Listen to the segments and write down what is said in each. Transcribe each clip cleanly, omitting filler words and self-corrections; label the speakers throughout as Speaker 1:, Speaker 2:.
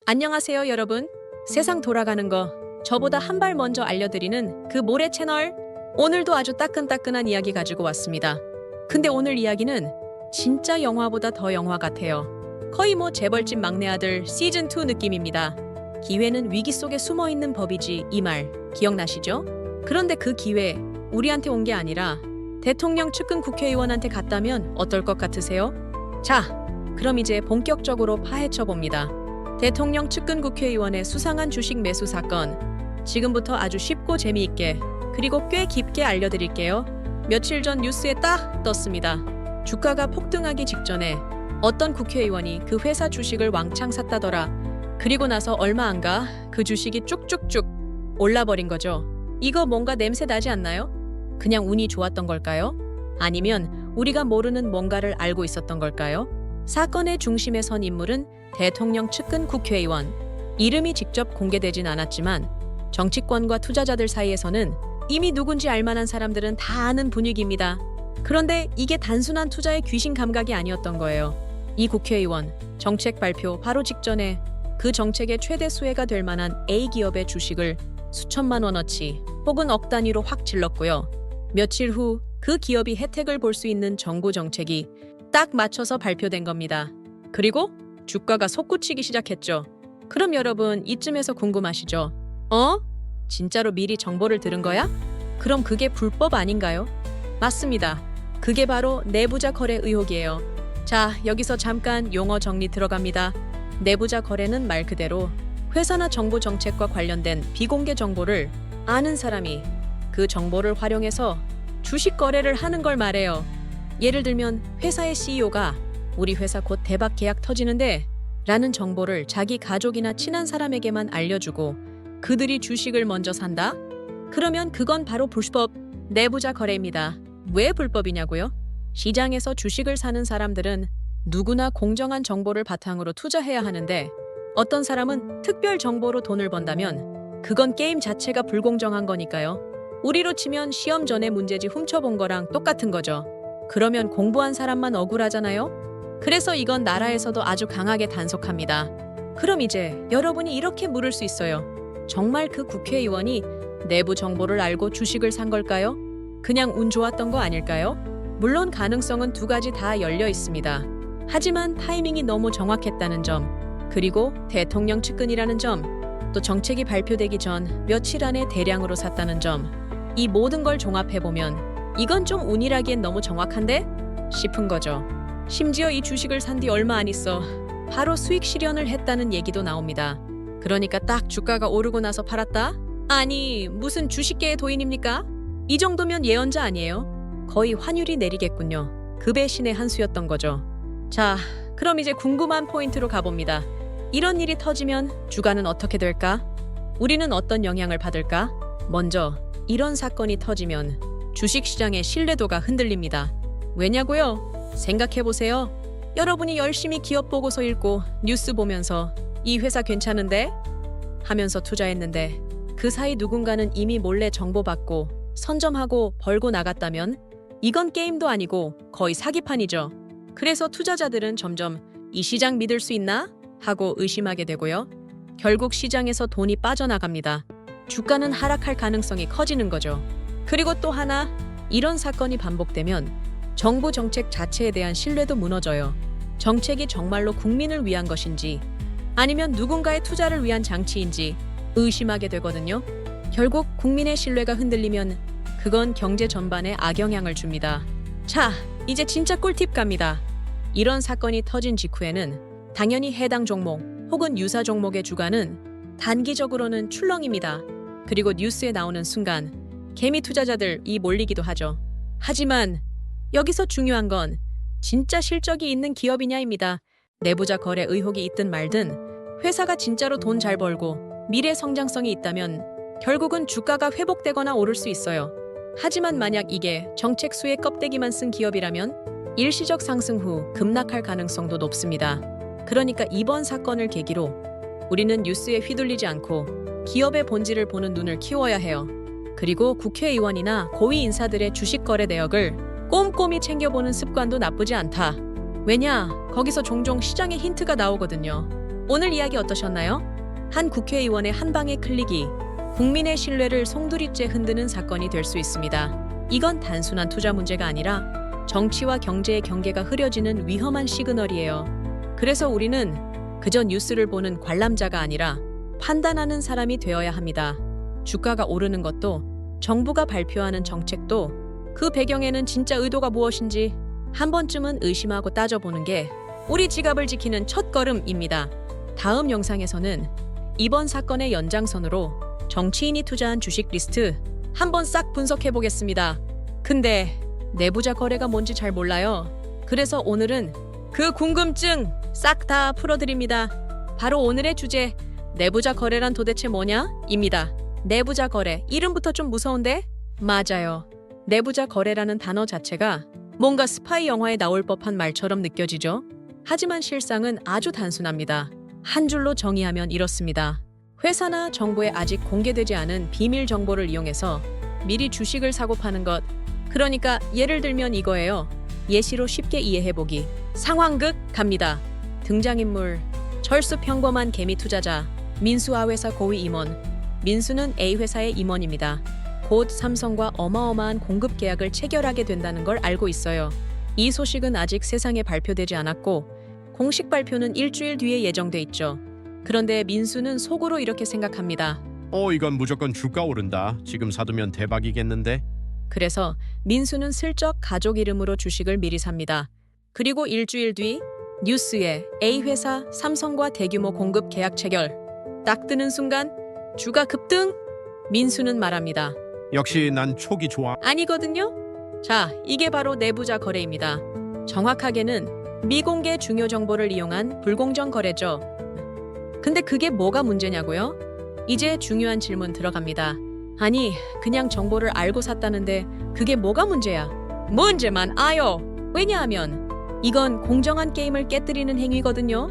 Speaker 1: 안녕하세요, 여러분. 세상 돌아가는 거 저보다 한 발 먼저 알려드리는 그 모래 채널. 오늘도 아주 따끈따끈한 이야기 가지고 왔습니다. 근데 오늘 이야기는 진짜 영화보다 더 영화 같아요. 거의 재벌집 막내 아들 시즌2 느낌입니다. 기회는 위기 속에 숨어 있는 법이지, 이 말 기억나시죠? 그런데 그 기회 우리한테 온 게 아니라 대통령 측근 국회의원한테 갔다면 어떨 것 같으세요? 자, 그럼 이제 본격적으로 파헤쳐 봅니다. 대통령 측근 국회의원의 수상한 주식 매수 사건. 지금부터 아주 쉽고 재미있게 그리고 꽤 깊게 알려드릴게요. 며칠 전 뉴스에 딱 떴습니다. 주가가 폭등하기 직전에 어떤 국회의원이 그 회사 주식을 왕창 샀다더라. 그리고 나서 얼마 안 가 그 주식이 쭉쭉쭉 올라버린 거죠. 이거 뭔가 냄새 나지 않나요? 그냥 운이 좋았던 걸까요? 아니면 우리가 모르는 뭔가를 알고 있었던 걸까요? 사건의 중심에 선 인물은 대통령 측근 국회의원. 이름이 직접 공개되진 않았지만 정치권과 투자자들 사이에서는 이미 누군지 알만한 사람들은 다 아는 분위기입니다. 그런데 이게 단순한 투자의 귀신 감각이 아니었던 거예요. 이 국회의원 정책 발표 바로 직전에 그 정책의 최대 수혜가 될 만한 A기업의 주식을 수천만 원어치 혹은 억 단위로 확 질렀고요. 며칠 후 그 기업이 혜택을 볼 수 있는 정부 정책이 딱 맞춰서 발표된 겁니다. 그리고 주가가 솟구치기 시작했죠. 그럼 여러분 이쯤에서 궁금하시죠? 진짜로 미리 정보를 들은 거야? 그럼 그게 불법 아닌가요? 맞습니다. 그게 바로 내부자 거래 의혹이에요. 자, 여기서 잠깐 용어 정리 들어갑니다. 내부자 거래는 말 그대로 회사나 정부 정책과 관련된 비공개 정보를 아는 사람이 그 정보를 활용해서 주식 거래를 하는 걸 말해요. 예를 들면 회사의 CEO가 우리 회사 곧 대박 계약 터지는데 라는 정보를 자기 가족이나 친한 사람에게만 알려주고 그들이 주식을 먼저 산다? 그러면 그건 바로 불법 내부자 거래입니다. 왜 불법이냐고요? 시장에서 주식을 사는 사람들은 누구나 공정한 정보를 바탕으로 투자해야 하는데 어떤 사람은 특별 정보로 돈을 번다면 그건 게임 자체가 불공정한 거니까요. 우리로 치면 시험 전에 문제지 훔쳐본 거랑 똑같은 거죠. 그러면 공부한 사람만 억울하잖아요? 그래서 이건 나라에서도 아주 강하게 단속합니다. 그럼 이제 여러분이 이렇게 물을 수 있어요. 정말 그 국회의원이 내부 정보를 알고 주식을 산 걸까요? 그냥 운 좋았던 거 아닐까요? 물론 가능성은 두 가지 다 열려 있습니다. 하지만 타이밍이 너무 정확했다는 점, 그리고 대통령 측근이라는 점, 또 정책이 발표되기 전 며칠 안에 대량으로 샀다는 점, 이 모든 걸 종합해보면 이건 좀 운이라기엔 너무 정확한데? 싶은 거죠. 심지어 이 주식을 산 뒤 얼마 안 있어 바로 수익 실현을 했다는 얘기도 나옵니다. 그러니까 딱 주가가 오르고 나서 팔았다? 아니, 무슨 주식계의 도인입니까? 이 정도면 예언자 아니에요? 거의 환율이 내리겠군요. 급의 신의 한 수였던 거죠. 자, 그럼 이제 궁금한 포인트로 가봅니다. 이런 일이 터지면 주가는 어떻게 될까? 우리는 어떤 영향을 받을까? 먼저 이런 사건이 터지면 주식시장의 신뢰도가 흔들립니다. 왜냐고요? 생각해보세요. 여러분이 열심히 기업 보고서 읽고 뉴스 보면서 이 회사 괜찮은데? 하면서 투자했는데 그 사이 누군가는 이미 몰래 정보받고 선점하고 벌고 나갔다면 이건 게임도 아니고 거의 사기판이죠. 그래서 투자자들은 점점 이 시장 믿을 수 있나? 하고 의심하게 되고요. 결국 시장에서 돈이 빠져나갑니다. 주가는 하락할 가능성이 커지는 거죠. 그리고 또 하나, 이런 사건이 반복되면 정부 정책 자체에 대한 신뢰도 무너져요. 정책이 정말로 국민을 위한 것인지 아니면 누군가의 투자를 위한 장치인지 의심하게 되거든요. 결국 국민의 신뢰가 흔들리면 그건 경제 전반에 악영향을 줍니다. 자, 이제 진짜 꿀팁 갑니다. 이런 사건이 터진 직후에는 당연히 해당 종목 혹은 유사 종목의 주가는 단기적으로는 출렁입니다. 그리고 뉴스에 나오는 순간 개미 투자자들이 몰리기도 하죠. 하지만 여기서 중요한 건 진짜 실적이 있는 기업이냐입니다. 내부자 거래 의혹이 있든 말든 회사가 진짜로 돈 잘 벌고 미래 성장성이 있다면 결국은 주가가 회복되거나 오를 수 있어요. 하지만 만약 이게 정책 수의 껍데기만 쓴 기업이라면 일시적 상승 후 급락할 가능성도 높습니다. 그러니까 이번 사건을 계기로 우리는 뉴스에 휘둘리지 않고 기업의 본질을 보는 눈을 키워야 해요. 그리고 국회의원이나 고위 인사들의 주식 거래 내역을 꼼꼼히 챙겨보는 습관도 나쁘지 않다. 왜냐? 거기서 종종 시장의 힌트가 나오거든요. 오늘 이야기 어떠셨나요? 한 국회의원의 한 방의 클릭이 국민의 신뢰를 송두리째 흔드는 사건이 될 수 있습니다. 이건 단순한 투자 문제가 아니라 정치와 경제의 경계가 흐려지는 위험한 시그널이에요. 그래서 우리는 그저 뉴스를 보는 관람자가 아니라 판단하는 사람이 되어야 합니다. 주가가 오르는 것도 정부가 발표하는 정책도 그 배경에는 진짜 의도가 무엇인지 한 번쯤은 의심하고 따져보는 게 우리 지갑을 지키는 첫걸음입니다. 다음 영상에서는 이번 사건의 연장선으로 정치인이 투자한 주식 리스트 한번 싹 분석해 보겠습니다. 근데 내부자 거래가 뭔지 잘 몰라요. 그래서 오늘은 그 궁금증 싹 다 풀어드립니다. 바로 오늘의 주제, 내부자 거래란 도대체 뭐냐? 입니다. 내부자 거래, 이름부터 좀 무서운데? 맞아요. 내부자 거래라는 단어 자체가 뭔가 스파이 영화에 나올 법한 말처럼 느껴지죠? 하지만 실상은 아주 단순합니다. 한 줄로 정의하면 이렇습니다. 회사나 정부에 아직 공개되지 않은 비밀 정보를 이용해서 미리 주식을 사고 파는 것. 그러니까 예를 들면 이거예요. 예시로 쉽게 이해해보기. 상황극 갑니다. 등장인물, 철수 평범한 개미 투자자, 민수 A회사 고위 임원. 민수는 A회사의 임원입니다. 곧 삼성과 어마어마한 공급 계약을 체결하게 된다는 걸 알고 있어요. 이 소식은 아직 세상에 발표되지 않았고 공식 발표는 일주일 뒤에 예정돼 있죠. 그런데 민수는 속으로 이렇게 생각합니다.
Speaker 2: 이건 무조건 주가 오른다. 지금 사두면 대박이겠는데?
Speaker 1: 그래서 민수는 슬쩍 가족 이름으로 주식을 미리 삽니다. 그리고 일주일 뒤 뉴스에 A회사 삼성과 대규모 공급 계약 체결. 딱 뜨는 순간 주가 급등. 민수는 말합니다.
Speaker 2: 역시 난 촉이 좋아.
Speaker 1: 아니거든요. 자, 이게 바로 내부자 거래입니다. 정확하게는 미공개 중요 정보를 이용한 불공정 거래죠. 근데 그게 뭐가 문제냐고요? 이제 중요한 질문 들어갑니다. 아니, 그냥 정보를 알고 샀다는데 그게 뭐가 문제야? 문제만 아요. 왜냐하면 이건 공정한 게임을 깨뜨리는 행위거든요.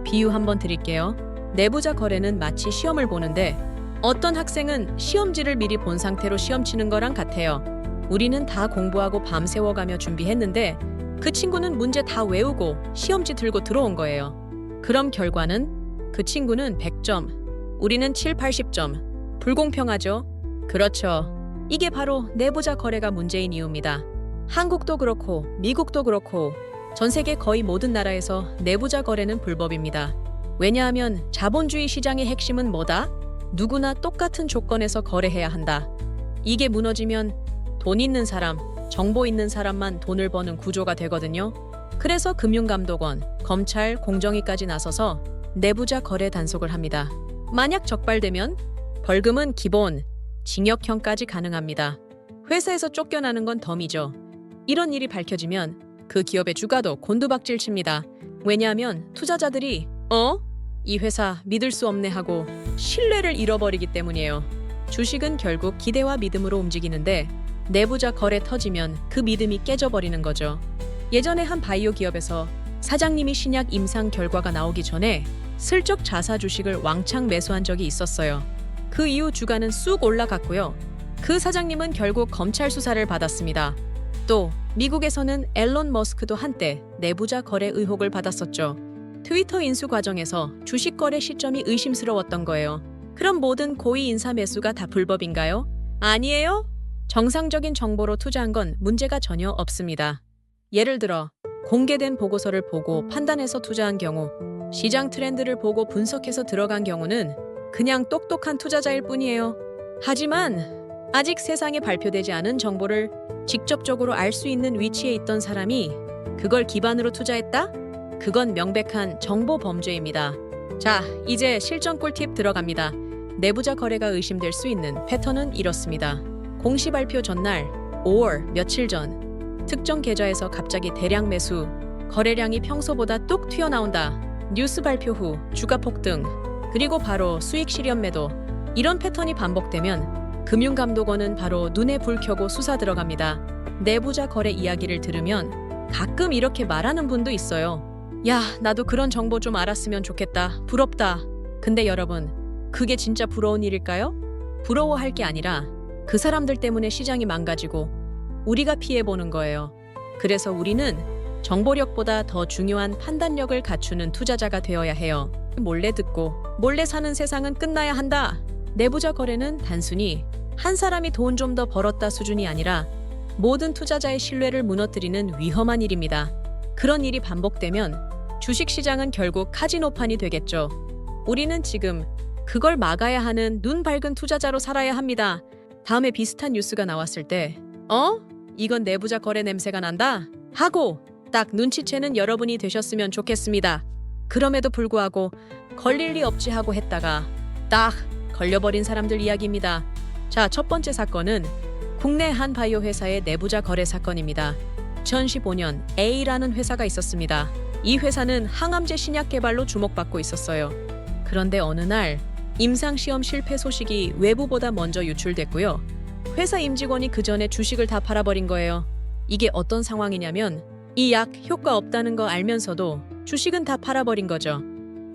Speaker 1: 비유 한번 드릴게요. 내부자 거래는 마치 시험을 보는데 어떤 학생은 시험지를 미리 본 상태로 시험 치는 거랑 같아요. 우리는 다 공부하고 밤새워가며 준비했는데 그 친구는 문제 다 외우고 시험지 들고 들어온 거예요. 그럼 결과는 그 친구는 100점, 우리는 7, 80점. 불공평하죠? 그렇죠. 이게 바로 내부자 거래가 문제인 이유입니다. 한국도 그렇고 미국도 그렇고 전 세계 거의 모든 나라에서 내부자 거래는 불법입니다. 왜냐하면 자본주의 시장의 핵심은 뭐다? 누구나 똑같은 조건에서 거래해야 한다. 이게 무너지면 돈 있는 사람, 정보 있는 사람만 돈을 버는 구조가 되거든요. 그래서 금융감독원, 검찰, 공정위까지 나서서 내부자 거래 단속을 합니다. 만약 적발되면 벌금은 기본, 징역형까지 가능합니다. 회사에서 쫓겨나는 건 덤이죠. 이런 일이 밝혀지면 그 기업의 주가도 곤두박질 칩니다. 왜냐하면 투자자들이 이 회사 믿을 수 없네 하고 신뢰를 잃어버리기 때문이에요. 주식은 결국 기대와 믿음으로 움직이는데 내부자 거래 터지면 그 믿음이 깨져버리는 거죠. 예전에 한 바이오 기업에서 사장님이 신약 임상 결과가 나오기 전에 슬쩍 자사 주식을 왕창 매수한 적이 있었어요. 그 이후 주가는 쑥 올라갔고요. 그 사장님은 결국 검찰 수사를 받았습니다. 또 미국에서는 앨런 머스크도 한때 내부자 거래 의혹을 받았었죠. 트위터 인수 과정에서 주식 거래 시점이 의심스러웠던 거예요. 그럼 모든 고위 인사 매수가 다 불법인가요? 아니에요. 정상적인 정보로 투자한 건 문제가 전혀 없습니다. 예를 들어 공개된 보고서를 보고 판단해서 투자한 경우, 시장 트렌드를 보고 분석해서 들어간 경우는 그냥 똑똑한 투자자일 뿐이에요. 하지만 아직 세상에 발표되지 않은 정보를 직접적으로 알 수 있는 위치에 있던 사람이 그걸 기반으로 투자했다? 그건 명백한 정보 범죄입니다. 자, 이제 실전 꿀팁 들어갑니다. 내부자 거래가 의심될 수 있는 패턴은 이렇습니다. 공시 발표 전날, 5월 며칠 전, 특정 계좌에서 갑자기 대량 매수, 거래량이 평소보다 뚝 튀어나온다. 뉴스 발표 후 주가 폭등, 그리고 바로 수익 실현 매도. 이런 패턴이 반복되면 금융감독원은 바로 눈에 불 켜고 수사 들어갑니다. 내부자 거래 이야기를 들으면 가끔 이렇게 말하는 분도 있어요. 야, 나도 그런 정보 좀 알았으면 좋겠다. 부럽다. 근데 여러분, 그게 진짜 부러운 일일까요? 부러워할 게 아니라 그 사람들 때문에 시장이 망가지고 우리가 피해보는 거예요. 그래서 우리는 정보력보다 더 중요한 판단력을 갖추는 투자자가 되어야 해요. 몰래 듣고 몰래 사는 세상은 끝나야 한다. 내부자 거래는 단순히 한 사람이 돈 좀 더 벌었다 수준이 아니라 모든 투자자의 신뢰를 무너뜨리는 위험한 일입니다. 그런 일이 반복되면 주식시장은 결국 카지노판이 되겠죠. 우리는 지금 그걸 막아야 하는 눈 밝은 투자자로 살아야 합니다. 다음에 비슷한 뉴스가 나왔을 때 이건 내부자 거래 냄새가 난다 하고 딱 눈치채는 여러분이 되셨으면 좋겠습니다. 그럼에도 불구하고 걸릴 리 없지 하고 했다가 딱 걸려버린 사람들 이야기입니다. 자, 첫 번째 사건은 국내 한 바이오 회사의 내부자 거래 사건입니다. 2015년 A라는 회사가 있었습니다. 이 회사는 항암제 신약 개발로 주목받고 있었어요. 그런데 어느 날 임상시험 실패 소식이 외부보다 먼저 유출됐고요. 회사 임직원이 그 전에 주식을 다 팔아버린 거예요. 이게 어떤 상황이냐면 이 약 효과 없다는 거 알면서도 주식은 다 팔아버린 거죠.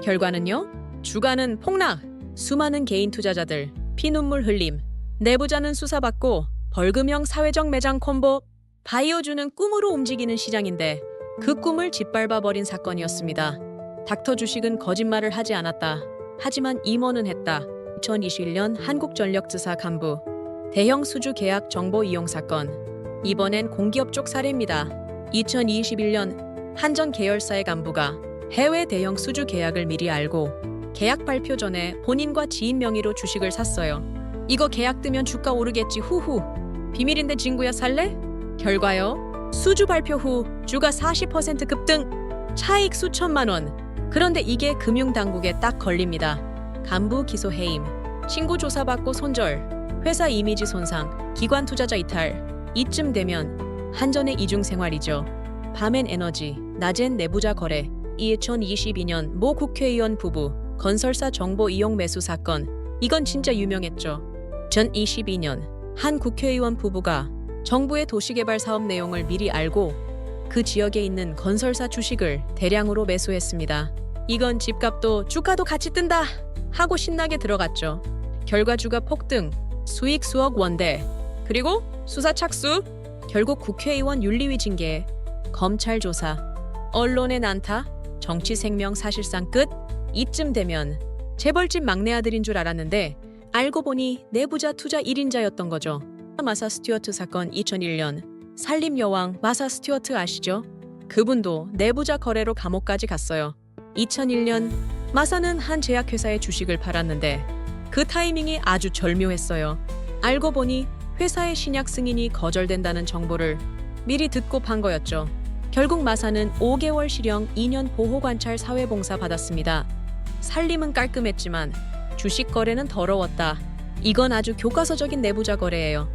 Speaker 1: 결과는요? 주가는 폭락, 수많은 개인 투자자들, 피눈물 흘림, 내부자는 수사받고 벌금형 사회적 매장 콤보, 바이오주는 꿈으로 움직이는 시장인데 그 꿈을 짓밟아버린 사건이었습니다. 닥터 주식은 거짓말을 하지 않았다. 하지만 임원은 했다. 2021년 한국전력지사 간부 대형 수주 계약 정보 이용 사건. 이번엔 공기업 쪽 사례입니다. 2021년 한전 계열사의 간부가 해외 대형 수주 계약을 미리 알고 계약 발표 전에 본인과 지인 명의로 주식을 샀어요. 이거 계약 뜨면 주가 오르겠지 후후. 비밀인데 친구야 살래? 결과요. 수주 발표 후 주가 40% 급등. 차익 수천만 원. 그런데 이게 금융당국에 딱 걸립니다. 간부 기소 해임. 친구 조사받고 손절. 회사 이미지 손상. 기관 투자자 이탈. 이쯤 되면 한전의 이중생활이죠. 밤엔 에너지, 낮엔 내부자 거래. 2022년 모 국회의원 부부 건설사 정보 이용 매수 사건. 이건 진짜 유명했죠. 2022년 한 국회의원 부부가 정부의 도시개발 사업 내용을 미리 알고 그 지역에 있는 건설사 주식을 대량으로 매수했습니다. 이건 집값도 주가도 같이 뜬다 하고 신나게 들어갔죠. 결과 주가 폭등, 수익 수억 원대. 그리고 수사 착수. 결국 국회의원 윤리위 징계, 검찰 조사, 언론의 난타, 정치 생명 사실상 끝. 이쯤 되면 재벌집 막내 아들인 줄 알았는데 알고 보니 내부자 투자 1인자였던 거죠. 마사 스튜어트 사건 2001년 살림 여왕 마사 스튜어트 아시죠? 그분도 내부자 거래로 감옥까지 갔어요. 2001년 마사는 한 제약회사의 주식을 팔았는데 그 타이밍이 아주 절묘했어요. 알고 보니 회사의 신약 승인이 거절된다는 정보를 미리 듣고 판 거였죠. 결국 마사는 5개월 실형 2년 보호관찰 사회봉사 받았습니다. 살림은 깔끔했지만 주식 거래는 더러웠다. 이건 아주 교과서적인 내부자 거래예요.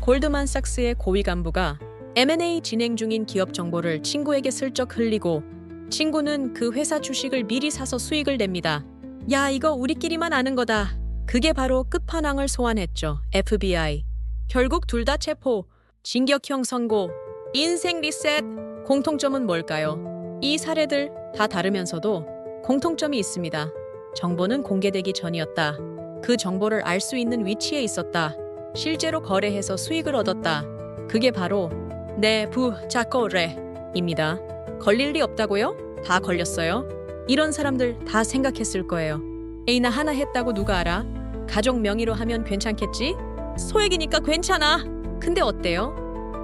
Speaker 1: 골드만삭스의 고위 간부가 M&A 진행 중인 기업 정보를 친구에게 슬쩍 흘리고 친구는 그 회사 주식을 미리 사서 수익을 냅니다. 야, 이거 우리끼리만 아는 거다. 그게 바로 끝판왕을 소환했죠. FBI. 결국 둘 다 체포, 징역형 선고, 인생 리셋. 공통점은 뭘까요? 이 사례들 다 다르면서도 공통점이 있습니다. 정보는 공개되기 전이었다. 그 정보를 알 수 있는 위치에 있었다. 실제로 거래해서 수익을 얻었다. 그게 바로 내부자 거래입니다. 걸릴 리 없다고요? 다 걸렸어요. 이런 사람들 다 생각했을 거예요. 에이, 나 하나 했다고 누가 알아? 가족 명의로 하면 괜찮겠지? 소액이니까 괜찮아. 근데 어때요?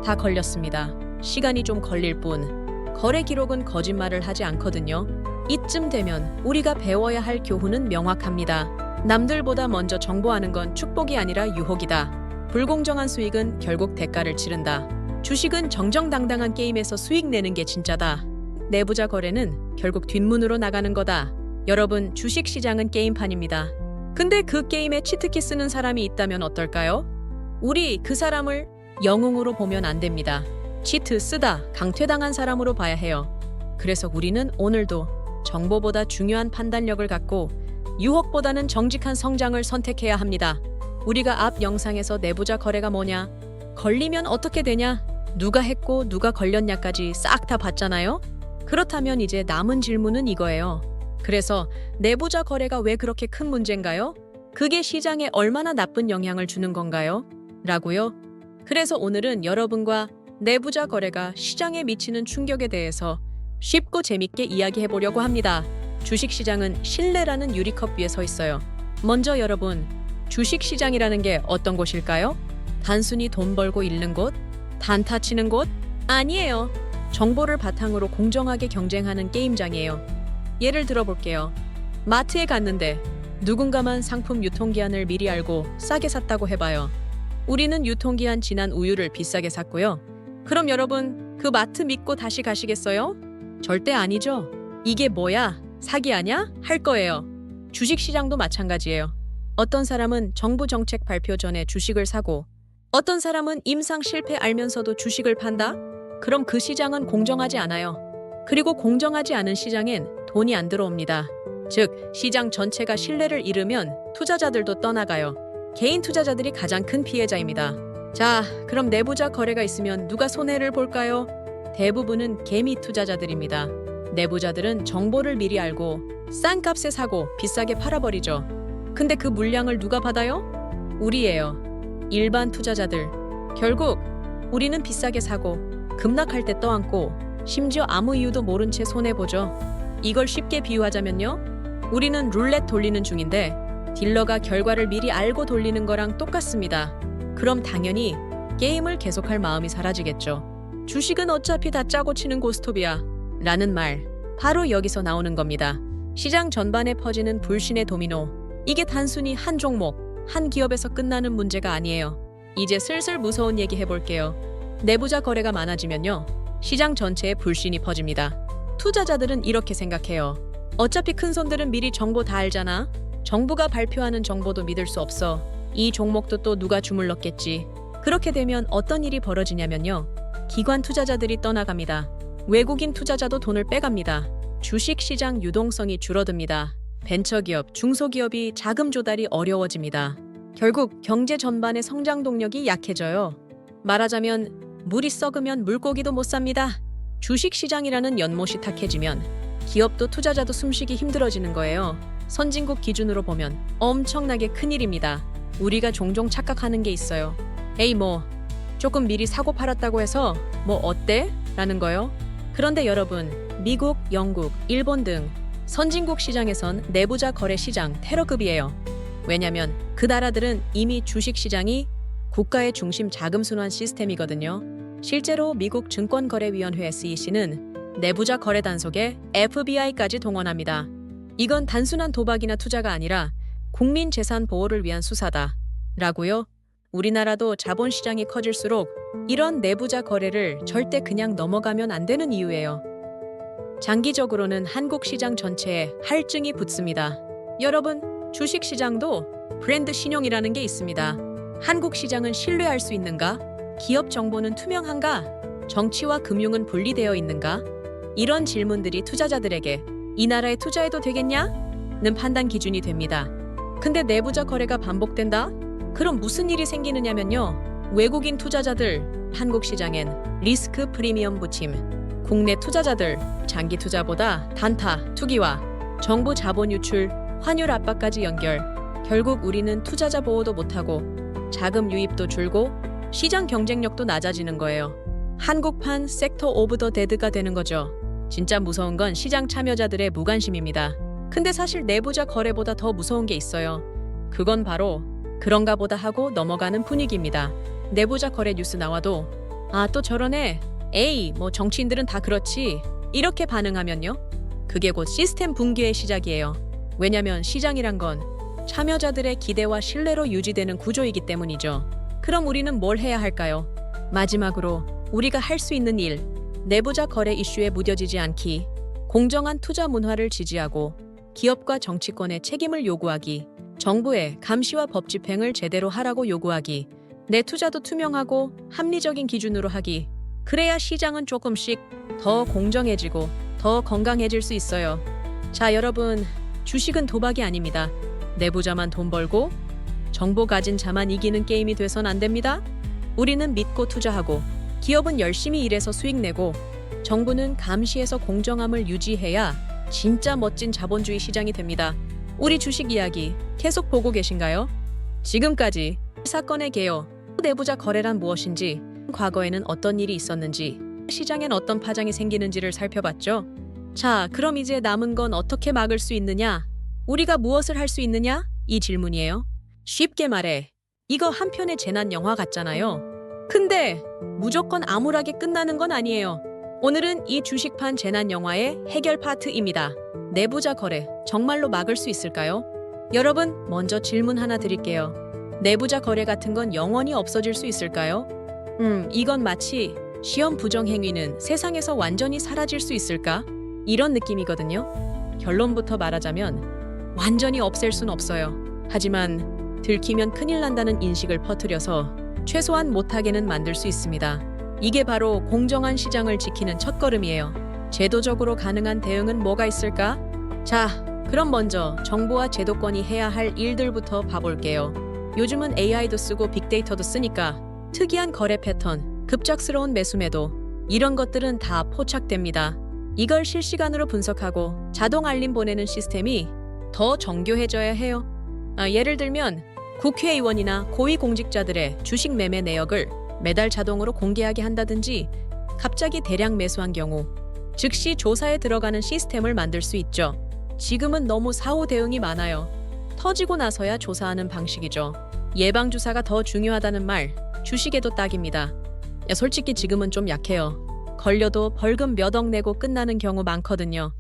Speaker 1: 다 걸렸습니다. 시간이 좀 걸릴 뿐. 거래 기록은 거짓말을 하지 않거든요. 이쯤 되면 우리가 배워야 할 교훈은 명확합니다. 남들보다 먼저 정보하는 건 축복이 아니라 유혹이다. 불공정한 수익은 결국 대가를 치른다. 주식은 정정당당한 게임에서 수익 내는 게 진짜다. 내부자 거래는 결국 뒷문으로 나가는 거다. 여러분, 주식 시장은 게임판입니다. 근데 그 게임에 치트키 쓰는 사람이 있다면 어떨까요? 우리 그 사람을 영웅으로 보면 안 됩니다. 치트 쓰다 강퇴당한 사람으로 봐야 해요. 그래서 우리는 오늘도 정보보다 중요한 판단력을 갖고 유혹보다는 정직한 성장을 선택해야 합니다. 우리가 앞 영상에서 내부자 거래가 뭐냐, 걸리면 어떻게 되냐, 누가 했고 누가 걸렸냐까지 싹 다 봤잖아요. 그렇다면 이제 남은 질문은 이거예요. 그래서 내부자 거래가 왜 그렇게 큰 문제인가요? 그게 시장에 얼마나 나쁜 영향을 주는 건가요? 라고요. 그래서 오늘은 여러분과 내부자 거래가 시장에 미치는 충격에 대해서 쉽고 재밌게 이야기해 보려고 합니다. 주식시장은 신뢰라는 유리컵 위에 서 있어요. 먼저 여러분, 주식시장이라는 게 어떤 곳일까요? 단순히 돈 벌고 잃는 곳? 단타 치는 곳? 아니에요. 정보를 바탕으로 공정하게 경쟁하는 게임장이에요. 예를 들어볼게요. 마트에 갔는데 누군가만 상품 유통기한을 미리 알고 싸게 샀다고 해봐요. 우리는 유통기한 지난 우유를 비싸게 샀고요. 그럼 여러분, 그 마트 믿고 다시 가시겠어요? 절대 아니죠. 이게 뭐야? 사기 아냐? 할 거예요. 주식시장도 마찬가지예요. 어떤 사람은 정부 정책 발표 전에 주식을 사고 어떤 사람은 임상 실패 알면서도 주식을 판다? 그럼 그 시장은 공정하지 않아요. 그리고 공정하지 않은 시장엔 돈이 안 들어옵니다. 즉, 시장 전체가 신뢰를 잃으면 투자자들도 떠나가요. 개인 투자자들이 가장 큰 피해자입니다. 자, 그럼 내부자 거래가 있으면 누가 손해를 볼까요? 대부분은 개미 투자자들입니다. 내부자들은 정보를 미리 알고 싼 값에 사고 비싸게 팔아버리죠. 근데 그 물량을 누가 받아요? 우리예요. 일반 투자자들. 결국 우리는 비싸게 사고 급락할 때 떠안고 심지어 아무 이유도 모른 채 손해보죠. 이걸 쉽게 비유하자면요. 우리는 룰렛 돌리는 중인데 딜러가 결과를 미리 알고 돌리는 거랑 똑같습니다. 그럼 당연히 게임을 계속할 마음이 사라지겠죠. 주식은 어차피 다 짜고 치는 고스톱이야 라는 말, 바로 여기서 나오는 겁니다. 시장 전반에 퍼지는 불신의 도미노. 이게 단순히 한 종목, 한 기업에서 끝나는 문제가 아니에요. 이제 슬슬 무서운 얘기 해볼게요. 내부자 거래가 많아지면요, 시장 전체에 불신이 퍼집니다. 투자자들은 이렇게 생각해요. 어차피 큰 손들은 미리 정보 다 알잖아. 정부가 발표하는 정보도 믿을 수 없어. 이 종목도 또 누가 주물렀겠지. 그렇게 되면 어떤 일이 벌어지냐면요, 기관 투자자들이 떠나갑니다. 외국인 투자자도 돈을 빼갑니다. 주식시장 유동성이 줄어듭니다. 벤처기업, 중소기업이 자금 조달이 어려워집니다. 결국 경제 전반의 성장 동력이 약해져요. 말하자면 물이 썩으면 물고기도 못 삽니다. 주식시장이라는 연못이 탁해지면 기업도 투자자도 숨쉬기 힘들어지는 거예요. 선진국 기준으로 보면 엄청나게 큰일입니다. 우리가 종종 착각하는 게 있어요. 에이 조금 미리 사고 팔았다고 해서 어때? 라는 거요. 그런데 여러분, 미국, 영국, 일본 등 선진국 시장에선 내부자 거래 시장 테러급이에요. 왜냐면 그 나라들은 이미 주식시장이 국가의 중심 자금순환 시스템이거든요. 실제로 미국 증권거래위원회 SEC는 내부자 거래 단속에 FBI까지 동원합니다. 이건 단순한 도박이나 투자가 아니라 국민 재산 보호를 위한 수사다 라고요. 우리나라도 자본시장이 커질수록 이런 내부자 거래를 절대 그냥 넘어가면 안 되는 이유예요. 장기적으로는 한국 시장 전체에 할증이 붙습니다. 여러분, 주식시장도 브랜드 신용이라는 게 있습니다. 한국 시장은 신뢰할 수 있는가? 기업 정보는 투명한가? 정치와 금융은 분리되어 있는가? 이런 질문들이 투자자들에게 이 나라에 투자해도 되겠냐?는 판단 기준이 됩니다. 근데 내부자 거래가 반복된다? 그럼 무슨 일이 생기느냐면요, 외국인 투자자들 한국 시장엔 리스크 프리미엄 부침, 국내 투자자들 장기 투자보다 단타, 투기와 정부 자본 유출, 환율 압박까지 연결. 결국 우리는 투자자 보호도 못하고 자금 유입도 줄고 시장 경쟁력도 낮아지는 거예요. 한국판 섹터 오브 더 데드가 되는 거죠. 진짜 무서운 건 시장 참여자들의 무관심입니다. 근데 사실 내부자 거래보다 더 무서운 게 있어요. 그건 바로 그런가 보다 하고 넘어가는 분위기입니다. 내부자 거래 뉴스 나와도 또 저러네. 에이, 정치인들은 다 그렇지. 이렇게 반응하면요, 그게 곧 시스템 붕괴의 시작이에요. 왜냐면 시장이란 건 참여자들의 기대와 신뢰로 유지되는 구조이기 때문이죠. 그럼 우리는 뭘 해야 할까요? 마지막으로 우리가 할 수 있는 일, 내부자 거래 이슈에 무뎌지지 않기, 공정한 투자 문화를 지지하고 기업과 정치권의 책임을 요구하기, 정부의 감시와 법 집행을 제대로 하라고 요구하기, 내 투자도 투명하고 합리적인 기준으로 하기. 그래야 시장은 조금씩 더 공정해지고 더 건강해질 수 있어요. 자, 여러분, 주식은 도박이 아닙니다. 내부자만 돈 벌고 정보 가진 자만 이기는 게임이 돼선 안 됩니다. 우리는 믿고 투자하고 기업은 열심히 일해서 수익 내고 정부는 감시해서 공정함을 유지해야 진짜 멋진 자본주의 시장이 됩니다. 우리 주식 이야기 계속 보고 계신가요? 지금까지 사건의 개요, 내부자 거래란 무엇인지, 과거에는 어떤 일이 있었는지, 시장엔 어떤 파장이 생기는지를 살펴봤죠. 자, 그럼 이제 남은 건 어떻게 막을 수 있느냐? 우리가 무엇을 할 수 있느냐? 이 질문이에요. 쉽게 말해, 이거 한 편의 재난 영화 같잖아요. 근데 무조건 암울하게 끝나는 건 아니에요. 오늘은 이 주식판 재난 영화의 해결 파트입니다. 내부자 거래 정말로 막을 수 있을까요? 여러분, 먼저 질문 하나 드릴게요. 내부자 거래 같은 건 영원히 없어질 수 있을까요? 이건 마치 시험 부정 행위는 세상에서 완전히 사라질 수 있을까? 이런 느낌이거든요. 결론부터 말하자면 완전히 없앨 순 없어요. 하지만 들키면 큰일 난다는 인식을 퍼뜨려서 최소한 못하게는 만들 수 있습니다. 이게 바로 공정한 시장을 지키는 첫걸음이에요. 제도적으로 가능한 대응은 뭐가 있을까? 자, 그럼 먼저 정부와 제도권이 해야 할 일들부터 봐볼게요. 요즘은 AI도 쓰고 빅데이터도 쓰니까 특이한 거래 패턴, 급작스러운 매수 매도 이런 것들은 다 포착됩니다. 이걸 실시간으로 분석하고 자동 알림 보내는 시스템이 더 정교해져야 해요. 예를 들면 국회의원이나 고위공직자들의 주식 매매 내역을 매달 자동으로 공개하게 한다든지 갑자기 대량 매수한 경우 즉시 조사에 들어가는 시스템을 만들 수 있죠. 지금은 너무 사후 대응이 많아요. 터지고 나서야 조사하는 방식이죠. 예방주사가 더 중요하다는 말, 주식에도 딱입니다. 솔직히 지금은 좀 약해요. 걸려도 벌금 몇 억 내고 끝나는 경우 많거든요.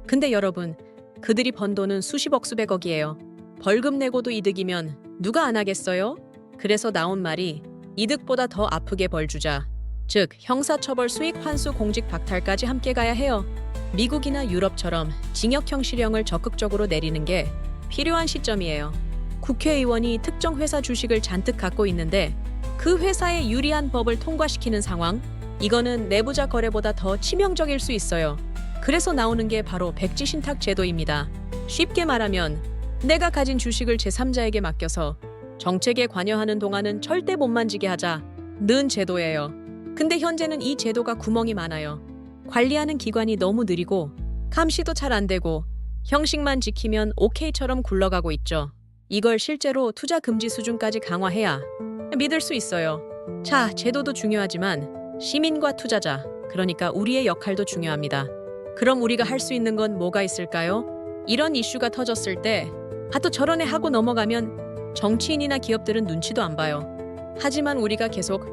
Speaker 1: 근데 여러분, 그들이 번 돈은 수십억 수백억이에요. 벌금 내고도 이득이면 누가 안 하겠어요? 그래서 나온 말이 이득보다 더 아프게 벌 주자. 즉, 형사처벌 수익 환수 공직 박탈까지 함께 가야 해요. 미국이나 유럽처럼 징역형 실형을 적극적으로 내리는 게 필요한 시점이에요. 국회의원이 특정 회사 주식을 잔뜩 갖고 있는데 그 회사에 유리한 법을 통과시키는 상황? 이거는 내부자 거래보다 더 치명적일 수 있어요. 그래서 나오는 게 바로 백지신탁 제도입니다. 쉽게 말하면 내가 가진 주식을 제3자에게 맡겨서 정책에 관여하는 동안은 절대 못 만지게 하자는 제도예요. 근데 현재는 이 제도가 구멍이 많아요. 관리하는 기관이 너무 느리고 감시도 잘 안 되고 형식만 지키면 오케이처럼 굴러가고 있죠. 이걸 실제로 투자 금지 수준까지 강화해야 믿을 수 있어요. 자, 제도도 중요하지만 시민과 투자자, 그러니까 우리의 역할도 중요합니다. 그럼 우리가 할 수 있는 건 뭐가 있을까요? 이런 이슈가 터졌을 때 또 저런 애 하고 넘어가면 정치인이나 기업들은 눈치도 안 봐요. 하지만 우리가 계속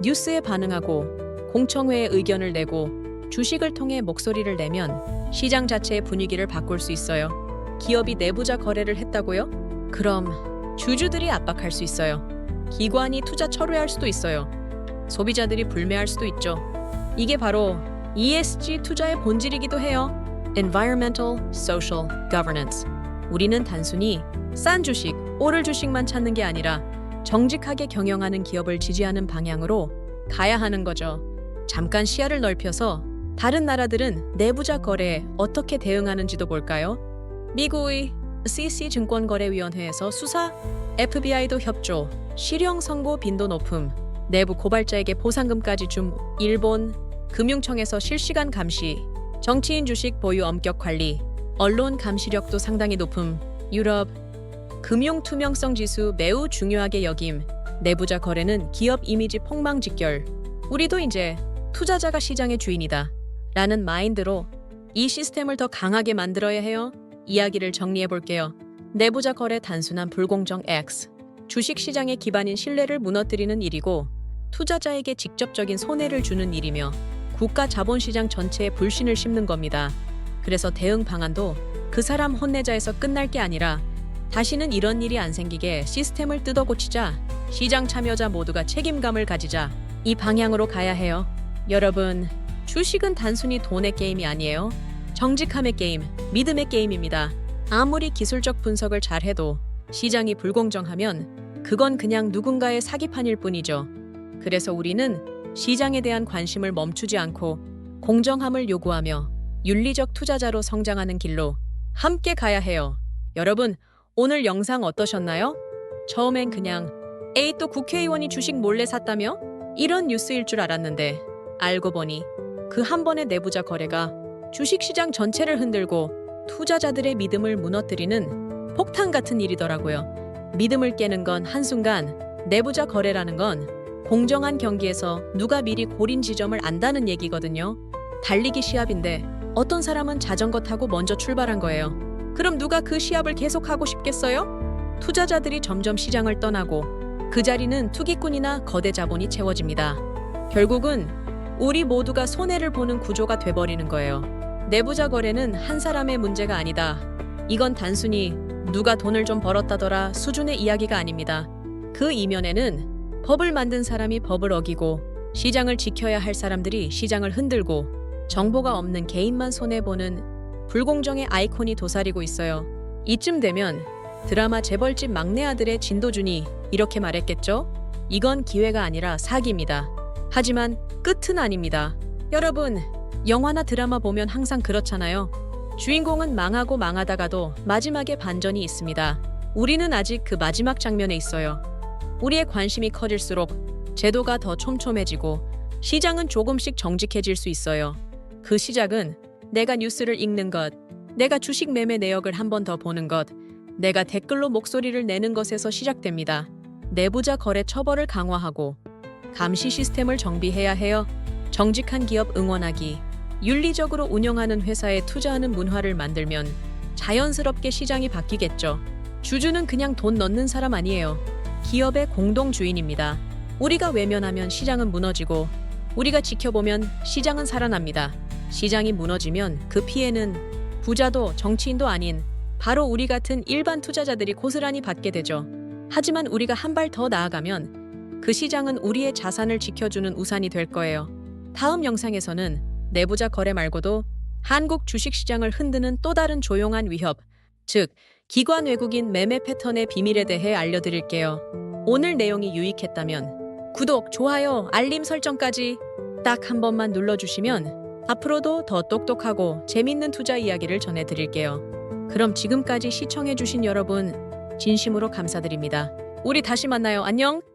Speaker 1: 뉴스에 반응하고 공청회에 의견을 내고 주식을 통해 목소리를 내면 시장 자체의 분위기를 바꿀 수 있어요. 기업이 내부자 거래를 했다고요? 그럼 주주들이 압박할 수 있어요. 기관이 투자 철회할 수도 있어요. 소비자들이 불매할 수도 있죠. 이게 바로 ESG 투자의 본질이기도 해요. Environmental, Social, Governance. 우리는 단순히 싼 주식, 오를 주식만 찾는 게 아니라 정직하게 경영하는 기업을 지지하는 방향으로 가야 하는 거죠. 잠깐 시야를 넓혀서 다른 나라들은 내부자 거래에 어떻게 대응하는지도 볼까요? 미국의 CC증권거래위원회에서 수사, FBI도 협조, 실형 선고 빈도 높음, 내부 고발자에게 보상금까지 줌, 일본 금융청에서 실시간 감시, 정치인 주식 보유 엄격 관리, 언론 감시력도 상당히 높음, 유럽 금융 투명성 지수 매우 중요하게 여김, 내부자 거래는 기업 이미지 폭망 직결, 우리도 이제 투자자가 시장의 주인이다 라는 마인드로 이 시스템을 더 강하게 만들어야 해요. 이야기를 정리해 볼게요. 내부자 거래 단순한 불공정 X, 주식시장의 기반인 신뢰를 무너뜨리는 일이고 투자자에게 직접적인 손해를 주는 일이며 국가 자본시장 전체에 불신을 심는 겁니다. 그래서 대응 방안도 그 사람 혼내자에서 끝날 게 아니라 다시는 이런 일이 안 생기게 시스템을 뜯어 고치자, 시장 참여자 모두가 책임감을 가지자, 이 방향으로 가야 해요. 여러분, 주식은 단순히 돈의 게임이 아니에요. 정직함의 게임, 믿음의 게임입니다. 아무리 기술적 분석을 잘해도 시장이 불공정하면 그건 그냥 누군가의 사기판일 뿐이죠. 그래서 우리는 시장에 대한 관심을 멈추지 않고 공정함을 요구하며 윤리적 투자자로 성장하는 길로 함께 가야 해요. 여러분, 오늘 영상 어떠셨나요? 처음엔 그냥 에이 또 국회의원이 주식 몰래 샀다며? 이런 뉴스일 줄 알았는데 알고 보니 그 한 번의 내부자 거래가 주식시장 전체를 흔들고 투자자들의 믿음을 무너뜨리는 폭탄 같은 일이더라고요. 믿음을 깨는 건 한순간, 내부자 거래라는 건 공정한 경기에서 누가 미리 골인 지점을 안다는 얘기거든요. 달리기 시합인데 어떤 사람은 자전거 타고 먼저 출발한 거예요. 그럼 누가 그 시합을 계속하고 싶겠어요? 투자자들이 점점 시장을 떠나고 그 자리는 투기꾼이나 거대 자본이 채워집니다. 결국은 우리 모두가 손해를 보는 구조가 돼버리는 거예요. 내부자 거래는 한 사람의 문제가 아니다. 이건 단순히 누가 돈을 좀 벌었다더라 수준의 이야기가 아닙니다. 그 이면에는 법을 만든 사람이 법을 어기고 시장을 지켜야 할 사람들이 시장을 흔들고 정보가 없는 개인만 손해보는 불공정의 아이콘이 도사리고 있어요. 이쯤 되면 드라마 재벌집 막내 아들의 진도준이 이렇게 말했겠죠? 이건 기회가 아니라 사기입니다. 하지만 끝은 아닙니다. 여러분, 영화나 드라마 보면 항상 그렇잖아요. 주인공은 망하고 망하다가도 마지막에 반전이 있습니다. 우리는 아직 그 마지막 장면에 있어요. 우리의 관심이 커질수록 제도가 더 촘촘해지고 시장은 조금씩 정직해질 수 있어요. 그 시작은 내가 뉴스를 읽는 것, 내가 주식 매매 내역을 한 번 더 보는 것, 내가 댓글로 목소리를 내는 것에서 시작됩니다. 내부자 거래 처벌을 강화하고 감시 시스템을 정비해야 해요. 정직한 기업 응원하기, 윤리적으로 운영하는 회사에 투자하는 문화를 만들면 자연스럽게 시장이 바뀌겠죠. 주주는 그냥 돈 넣는 사람 아니에요. 기업의 공동 주인입니다. 우리가 외면하면 시장은 무너지고 우리가 지켜보면 시장은 살아납니다. 시장이 무너지면 그 피해는 부자도 정치인도 아닌 바로 우리 같은 일반 투자자들이 고스란히 받게 되죠. 하지만 우리가 한 발 더 나아가면 그 시장은 우리의 자산을 지켜주는 우산이 될 거예요. 다음 영상에서는 내부자 거래 말고도 한국 주식시장을 흔드는 또 다른 조용한 위협, 즉 기관 외국인 매매 패턴의 비밀에 대해 알려드릴게요. 오늘 내용이 유익했다면 구독, 좋아요, 알림 설정까지 딱 한 번만 눌러주시면 앞으로도 더 똑똑하고 재밌는 투자 이야기를 전해드릴게요. 그럼 지금까지 시청해주신 여러분 진심으로 감사드립니다. 우리 다시 만나요. 안녕!